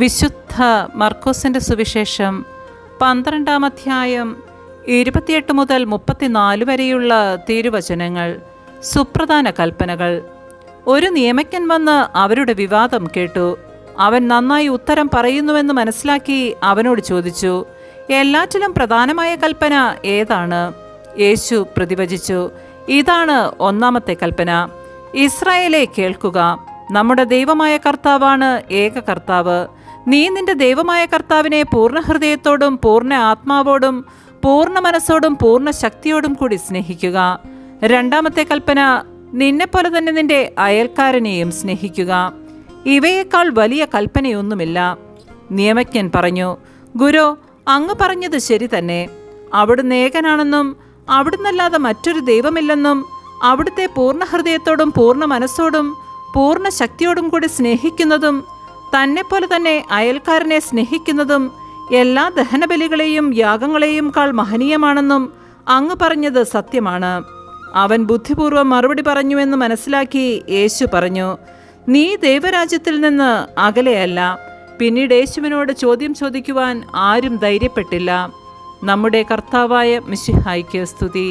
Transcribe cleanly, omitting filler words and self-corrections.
വിശുദ്ധ മർക്കോസിൻ്റെ സുവിശേഷം 12-ാം അധ്യായം 28 മുതൽ 34 വരെയുള്ള തിരുവചനങ്ങൾ. സുപ്രധാന കൽപ്പനകൾ. ഒരു നിയമജ്ഞൻ വന്ന് അവരുടെ വിവാദം കേട്ടു. അവൻ നന്നായി ഉത്തരം പറയുന്നുവെന്ന് മനസ്സിലാക്കി അവനോട് ചോദിച്ചു, എല്ലാറ്റിലും പ്രധാനമായ കൽപ്പന ഏതാണ്? യേശു പ്രതിവചിച്ചു, ഇതാണ് ഒന്നാമത്തെ കൽപ്പന. ഇസ്രായേലേ കേൾക്കുക, നമ്മുടെ ദൈവമായ കർത്താവാണ് ഏക കർത്താവ്. നീ നിന്റെ ദൈവമായ കർത്താവിനെ പൂർണ്ണ ഹൃദയത്തോടും പൂർണ്ണ ആത്മാവോടും പൂർണ്ണ മനസ്സോടും പൂർണ്ണ ശക്തിയോടും കൂടി സ്നേഹിക്കുക. രണ്ടാമത്തെ കൽപ്പന, നിന്നെപ്പോലെ തന്നെ നിന്റെ അയൽക്കാരനെയും സ്നേഹിക്കുക. ഇവയേക്കാൾ വലിയ കൽപ്പനയൊന്നുമില്ല. നിയമജ്ഞൻ പറഞ്ഞു, ഗുരു, അങ്ങ് പറഞ്ഞത് ശരി തന്നെ. അവിടുന്ന് ഏകനാണെന്നും അവിടുന്നല്ലാതെ മറ്റൊരു ദൈവമില്ലെന്നും അവിടുത്തെ പൂർണ്ണ ഹൃദയത്തോടും പൂർണ്ണ മനസ്സോടും പൂർണ്ണ ശക്തിയോടും കൂടി സ്നേഹിക്കുന്നതും തന്നെപ്പോലെ തന്നെ അയൽക്കാരനെ സ്നേഹിക്കുന്നതും എല്ലാ ദഹനബലികളെയും യാഗങ്ങളെയും കാൾ മഹനീയമാണെന്നും അങ്ങ് പറഞ്ഞത് സത്യമാണ്. അവൻ ബുദ്ധിപൂർവ്വം മറുപടി പറഞ്ഞുവെന്ന് മനസ്സിലാക്കി യേശു പറഞ്ഞു, നീ ദൈവരാജ്യത്തിൽ നിന്ന് അകലെയല്ല. പിന്നീട് യേശുവിനോട് ചോദ്യം ചോദിക്കുവാൻ ആരും ധൈര്യപ്പെട്ടില്ല. നമ്മുടെ കർത്താവായ മിശിഹായ്ക്ക് സ്തുതി.